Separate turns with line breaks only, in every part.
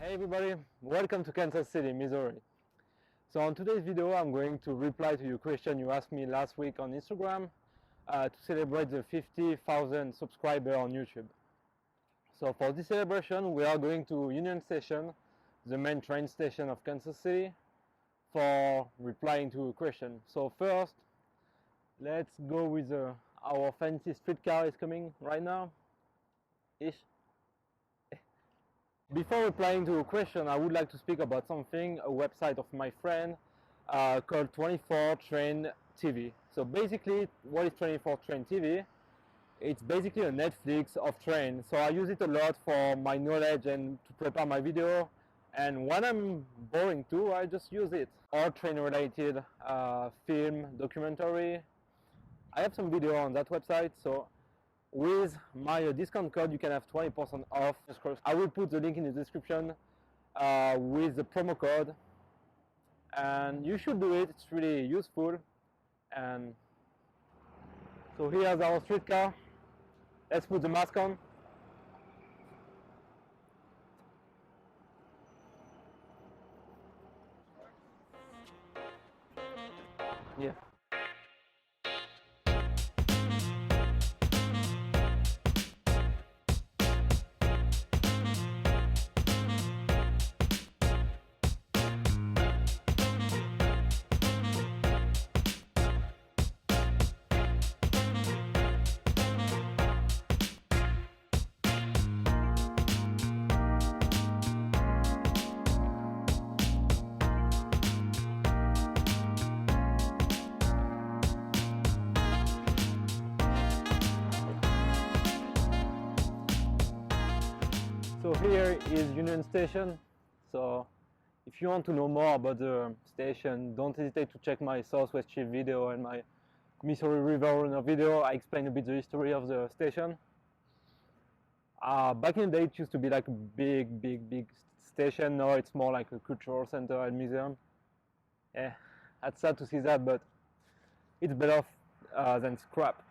Hey everybody, welcome to Kansas City, Missouri. So on today's video I'm going to reply to your question you asked me last week on Instagram to celebrate the 50,000 subscribers on YouTube. So for this celebration we are going to Union Station, the main train station of Kansas City, for replying to a question. So first, let's go with our fancy streetcar is coming right now. Before replying to a question, I would like to speak about something, a website of my friend called 24 Train TV. So basically, what is 24 Train TV? It's basically a Netflix of train. So I use it a lot for my knowledge and to prepare my video. And when I'm boring too, I just use it. Or train related film, documentary. I have some video on that website. So with my discount code you can have 20% off. I will put the link in the description with the promo code, and you should do it. It's really useful. And so here's our streetcar. Let's put the mask on. Yeah. So here is Union Station. So if you want to know more about the station, don't hesitate to check my Southwest Trip video and my Missouri River Runner video. I explain a bit the history of the station. Back in the day it used to be like a big station. Now it's more like a cultural center and museum. Yeah, that's sad to see that, but it's better than scrap.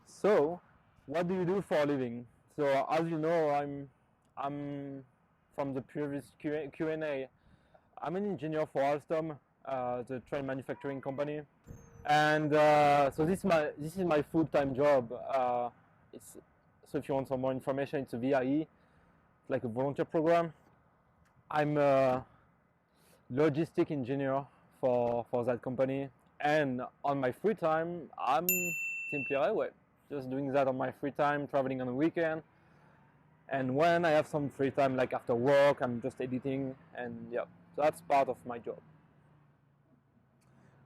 So what do you do for a living? So as you know, I'm from the previous Q&A. I'm an engineer for Alstom, the train manufacturing company, and so this is my full-time job. So if you want some more information, it's a VIE, it's like a volunteer program. I'm a logistic engineer for that company, and on my free time I'm simply railway, just doing that on my free time, traveling on the weekend. And when I have some free time, like after work, I'm just editing, and yeah, so that's part of my job.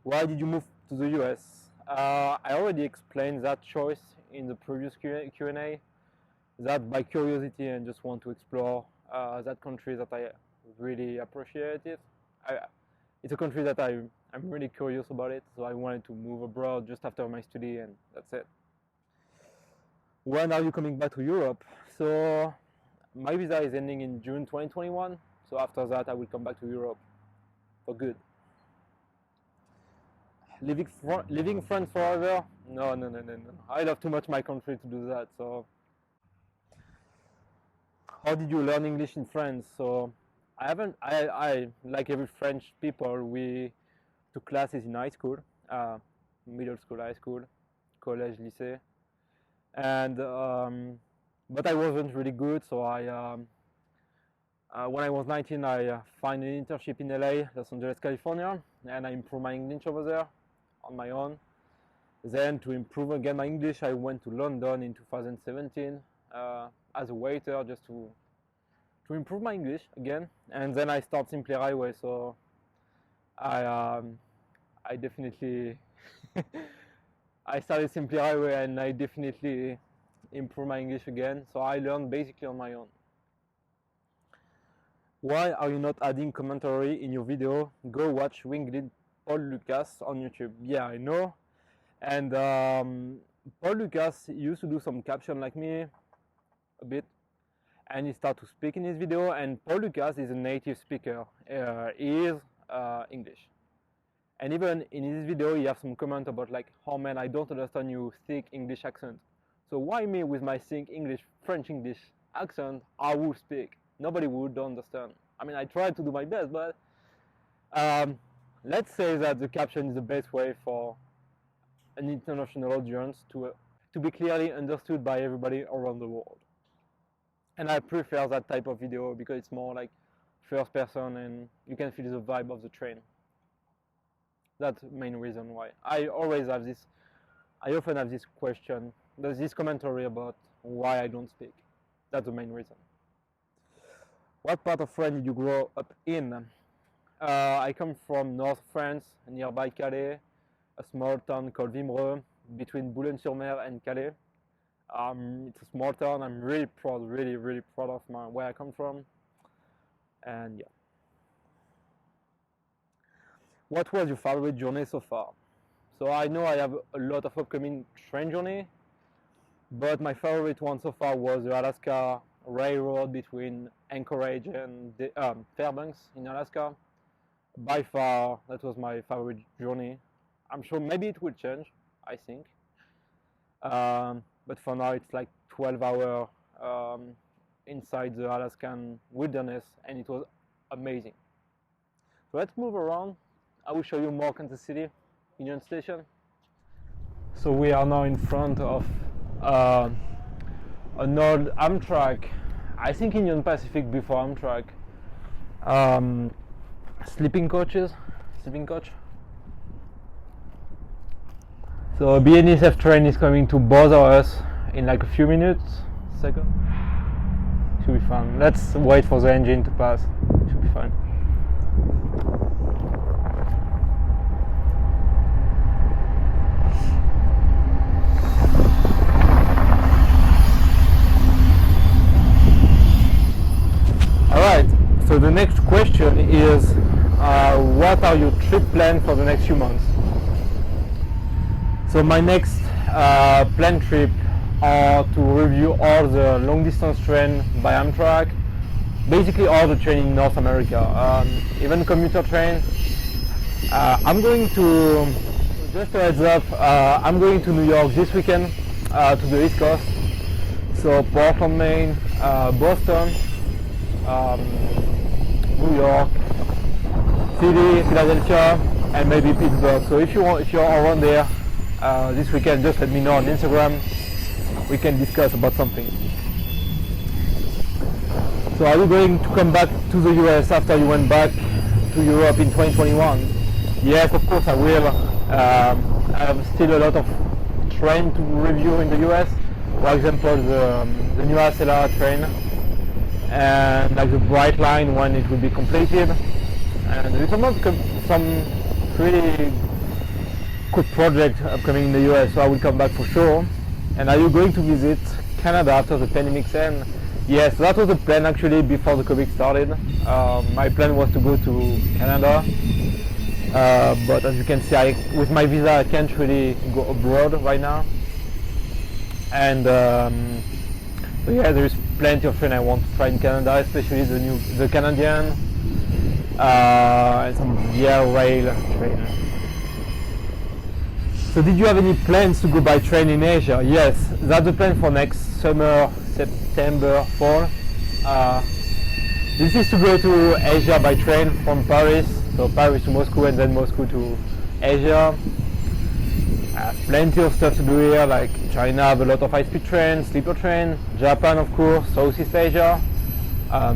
Why did you move to the US? I already explained that choice in the previous Q&A, that by curiosity and just want to explore that country that I really appreciate it. It's a country that I'm really curious about it, so I wanted to move abroad just after my study, and that's it. When are you coming back to Europe? So my visa is ending in June 2021. So after that I will come back to Europe for good. Living France forever? No. I love too much my country to do that. So how did you learn English in France? So I like every French people, we took classes in high school, middle school, high school, college, lycée. And but I wasn't really good, so when I was 19 I found an internship in LA, Los Angeles, California, and I improved my English over there on my own. Then to improve again my English, I went to London in 2017 as a waiter, just to improve my English again. And then I started Simply Railway, so I definitely I started Simply Railway, and I definitely improved my English again. So I learned basically on my own. Why are you not adding commentary in your video? Go watch Winged Paul Lucas on YouTube. Yeah, I know. And Paul Lucas used to do some caption like me, a bit, and he started to speak in his video. And Paul Lucas is a native speaker. He is English. And even in his video, he has some comment about like, oh man, I don't understand your thick English accent. So why me with my thick English, French English accent, I would speak? Nobody would understand. I mean, I try to do my best, but let's say that the caption is the best way for an international audience to be clearly understood by everybody around the world. And I prefer that type of video because it's more like first person and you can feel the vibe of the train. That's the main reason why. I often have this question, there's this commentary about why I don't speak. That's the main reason. What part of France did you grow up in? I come from North France, nearby Calais, a small town called Vimereux, between Boulogne-sur-Mer and Calais. It's a small town. I'm really proud, really proud of where I come from. And yeah. What was your favorite journey so far? So I know I have a lot of upcoming train journey, but my favorite one so far was the Alaska Railroad between Anchorage and Fairbanks in Alaska. By far, that was my favorite journey. I'm sure maybe it will change, I think. But for now, it's like 12 hours inside the Alaskan wilderness, and it was amazing. So let's move around. I will show you more Kansas City, Union Station. So we are now in front of an old Amtrak, I think Union Pacific before Amtrak, sleeping coach. So a BNSF train is coming to bother us in like a few minutes, second. Should be fine. Let's wait for the engine to pass. Should be fine. Alright, so the next question is what are your trip plans for the next few months? So my next planned trip are to review all the long distance train by Amtrak, basically all the train in North America, even commuter train. I'm going to, just a heads up, I'm going to New York this weekend to the East Coast. So Portland, Maine, Boston, New York, Philly, Philadelphia, and maybe Pittsburgh. So if you're around there this weekend, just let me know on Instagram. We can discuss about something. So are you going to come back to the US after you went back to Europe in 2021? Yes, of course I will. I have still a lot of train to review in the US. For example, the new Acela train and like the Bright Line when it will be completed. And there's some really good project upcoming in the US, so I will come back for sure. And are you going to visit Canada after the pandemic ends? Yes, that was the plan actually before the COVID started. My plan was to go to Canada, but as you can see, with my visa I can't really go abroad right now. And so yeah, there is plenty of train I want to try in Canada, especially the Canadian and some Via Rail train. So did you have any plans to go by train in Asia? Yes, that's the plan for next summer, September, fall. This is to go to Asia by train from Paris, so Paris to Moscow and then Moscow to Asia. Plenty of stuff to do here, like China have a lot of high-speed trains, sleeper train, Japan of course, Southeast Asia,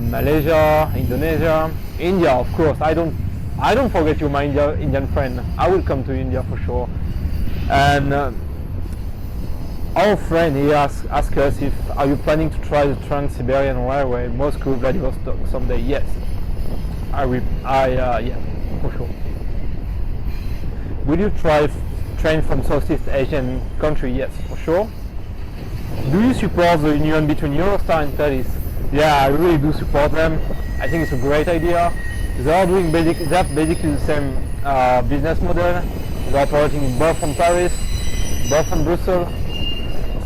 Malaysia, Indonesia, India of course. I don't forget you, my Indian friend. I will come to India for sure. And our friend he asked us are you planning to try the Trans-Siberian Railway, Moscow, Vladivostok someday? Yes, yeah, for sure. Will you try train from Southeast Asian country? Yes, for sure. Do you support the union between Eurostar and Thalys? Yeah, I really do support them. I think it's a great idea. They are doing basically the same business model. They're operating both from Paris, both from Brussels.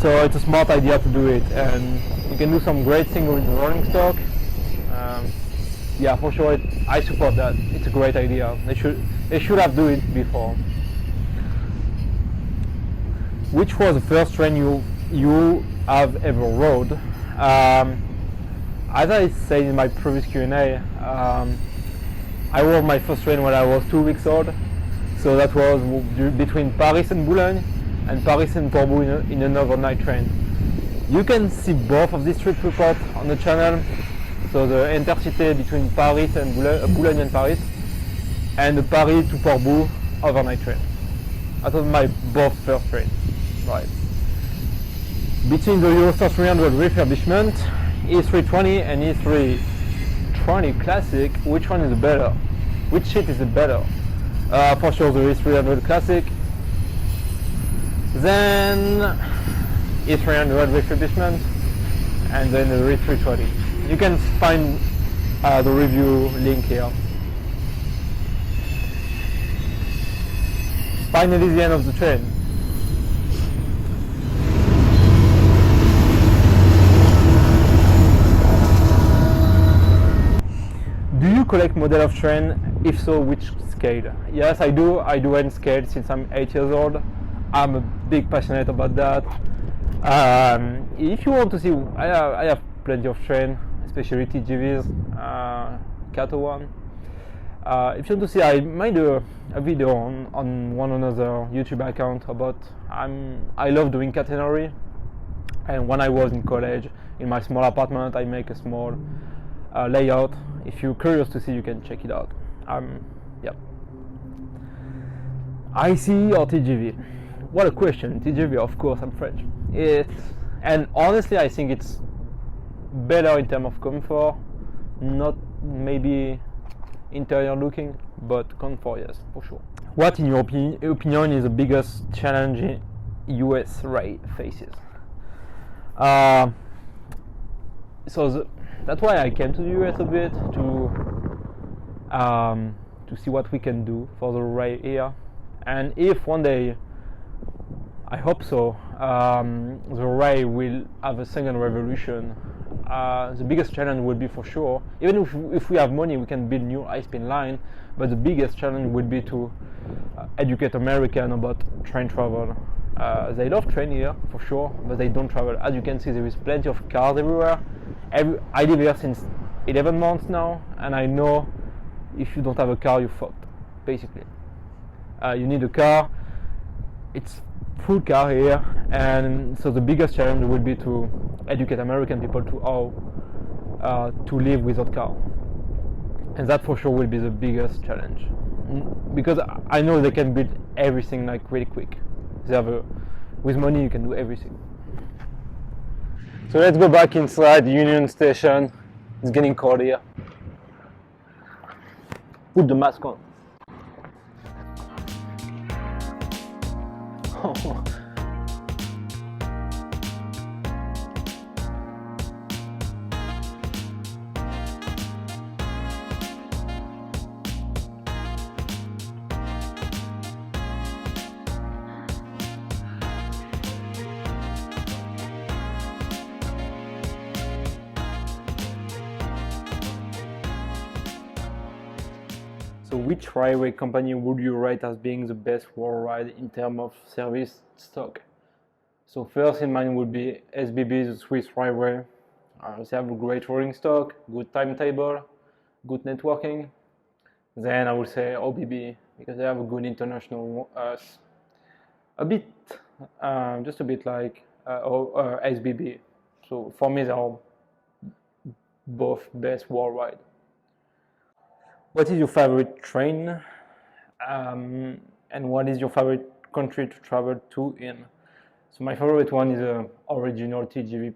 So it's a smart idea to do it, and you can do some great things with the rolling stock. Yeah, for sure, I support that. It's a great idea. They should have done it before. Which was the first train you have ever rode? As I said in my previous Q&A, I rode my first train when I was 2 weeks old, so that was between Paris and Boulogne and Paris and Portbou in an overnight train. You can see both of these trip reports on the channel, so the intercity between Paris and Boulogne and Paris, and the Paris to Portbou overnight train. That was my both first train, right? Between the Eurostar 300 refurbishment, E320 and E320 Classic, which one is better? Which seat is better? For sure the E300 Classic, then E300 refurbishment, and then the E320. You can find the review link here. Finally the end of the train. Do you collect model of train? If so, which scale? Yes, I do. I do N scale since I'm 8 years old. I'm a big passionate about that. If you want to see, I have plenty of train, especially TGVs, Kato one. If you want to see, I made a video on one another YouTube account about I love doing catenary, and when I was in college in my small apartment I make a small layout. If you're curious to see, you can check it out. Yeah. IC or TGV? What a question. TGV, of course. I'm French. And honestly I think it's better in terms of comfort, not maybe interior looking, but comfort, yes, for sure. What in your opinion is the biggest challenge US rail faces? That's why I came to the US a bit to see what we can do for the rail here, and if one day, I hope so, the rail will have a second revolution. The biggest challenge will be, for sure, even if we have money, we can build new high-speed line, but the biggest challenge would be to educate Americans about train travel. They love train here, for sure, but they don't travel. As you can see, there is plenty of cars everywhere. I live here since 11 months now, and I know if you don't have a car, you're fucked, basically. You need a car. It's full car here, and so the biggest challenge would be to educate American people to how to live without car, and that for sure will be the biggest challenge, because I know they can build everything like really quick. With money you can do everything. So let's go back inside Union Station. It's getting cold here. Put the mask on. So which railway company would you rate as being the best worldwide in terms of service stock? So first in mind would be SBB, the Swiss Railway. They have a great rolling stock, good timetable, good networking. Then I would say OBB, because they have a good international, just a bit like SBB. So for me, they are both best worldwide. What is your favorite train, and what is your favorite country to travel to in? So my favorite one is the original TGV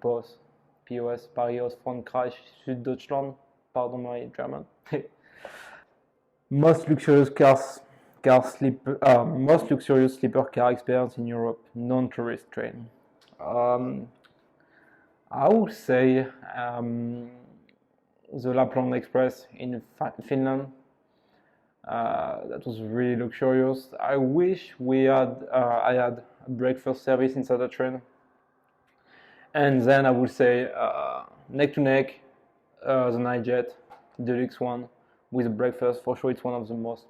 POS, Paris, Frankreich, Süddeutschland, pardon my German. Most luxurious sleeper car experience in Europe, non-tourist train. I would say the Lapland Express in Finland. That was really luxurious. I wish I had a breakfast service inside the train. And then I would say neck to neck, the Nightjet Deluxe one with a breakfast. For sure, it's one of the most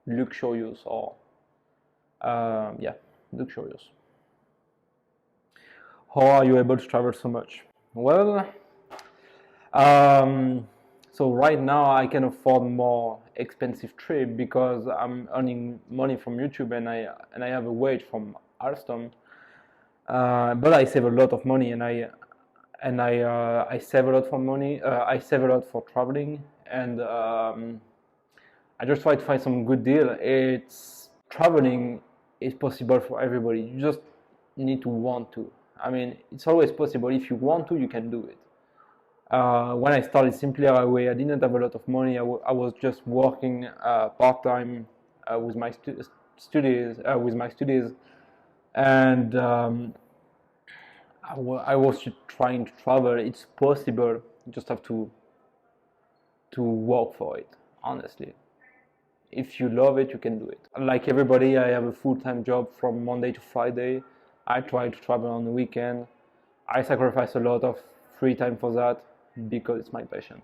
luxurious, luxurious. How are you able to travel so much? Well, So right now I can afford more expensive trip because I'm earning money from YouTube and I have a wage from Alstom. But I save a lot of money and I save a lot for money. I save a lot for traveling and I just try to find some good deal. It's traveling is possible for everybody. You just need to want to. I mean, it's always possible. If you want to, you can do it. When I started Simply Highway, I didn't have a lot of money. I was just working part-time with my studies, and I was just trying to travel. It's possible. You just have to work for it. Honestly, if you love it, you can do it. Like everybody, I have a full-time job from Monday to Friday. I try to travel on the weekend. I sacrifice a lot of free time for that because it's my passion.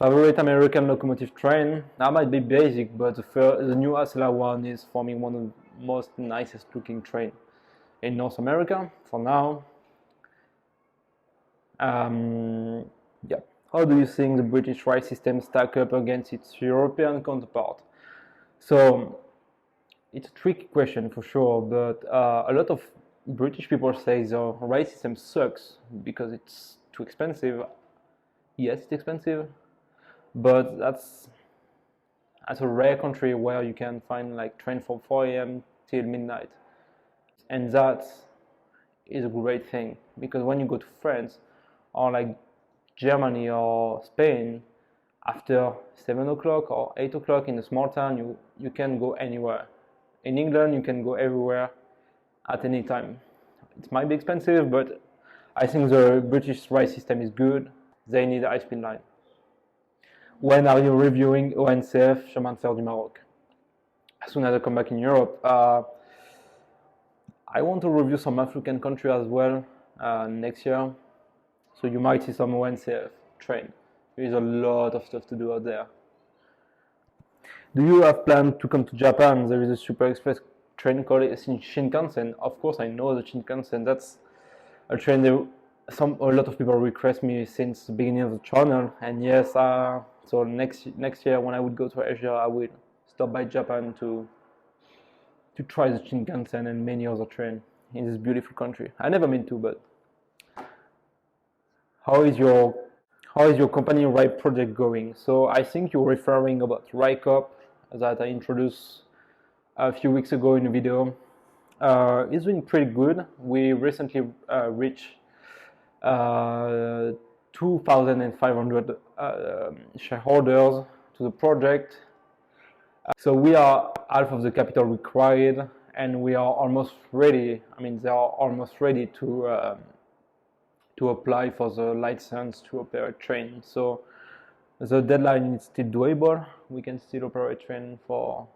Favorite American locomotive train? That might be basic, but the new Acela one is for me one of the most nicest looking train in North America for now. Yeah. How do you think the British rail system stack up against its European counterpart? So it's a tricky question for sure, but a lot of British people say the rail system sucks because it's too expensive. Yes, it's expensive, but that's a rare country where you can find like train from 4 a.m. till midnight, and that is a great thing because when you go to France or like Germany or Spain, after 7 o'clock or 8 o'clock in a small town, you can go anywhere. In England, you can go everywhere at any time. It might be expensive, but I think the British rail system is good. They need a high-speed line. When are you reviewing ONCF Chemin de Fer du Maroc? As soon as I come back in Europe, I want to review some African country as well next year. So you might see some ONCF train. There is a lot of stuff to do out there. Do you have plans to come to Japan? There is a super express train called Shinkansen. Of course, I know the Shinkansen. That's a train that a lot of people request me since the beginning of the channel. And yes, so next year when I would go to Asia, I will stop by Japan to try the Shinkansen and many other trains in this beautiful country. I never been to, but how is your company Ride project going? So I think you're referring about RideCop that I introduced a few weeks ago in a video. It's doing pretty good. We recently reached 2,500 shareholders to the project. So we are half of the capital required, and we are almost ready. I mean, they are almost ready to apply for the license to operate train. So the deadline is still doable. We can still operate train for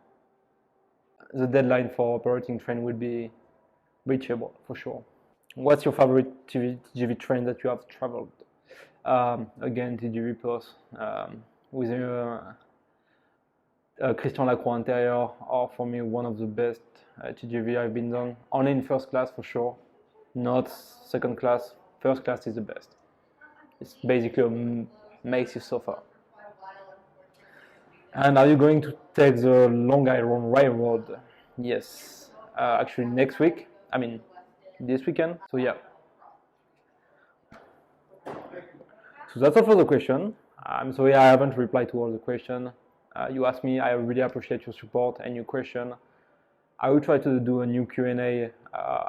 the deadline for operating train will be reachable for sure. What's your favorite TGV train that you have traveled? Again, TGV Plus with Christian Lacroix interior are for me one of the best TGV I've been done. Only in first class for sure, not second class. First class is the best. It's basically makes you suffer. And are you going to take the Long Island Railroad? Yes, actually next week. I mean, this weekend. So yeah. So that's all for the question. I'm sorry I haven't replied to all the questions. You asked me. I really appreciate your support and your question. I will try to do a new Q&A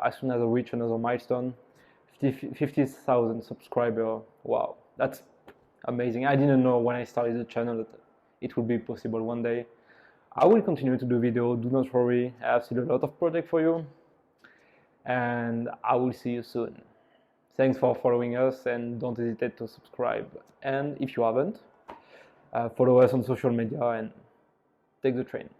as soon as I reach another milestone. 50,000 subscribers. Wow, that's amazing. I didn't know when I started the channel that it would be possible one day. I will continue to do videos. Do not worry. I have still a lot of projects for you. And I will see you soon. Thanks for following us and don't hesitate to subscribe. And if you haven't, follow us on social media and take the train.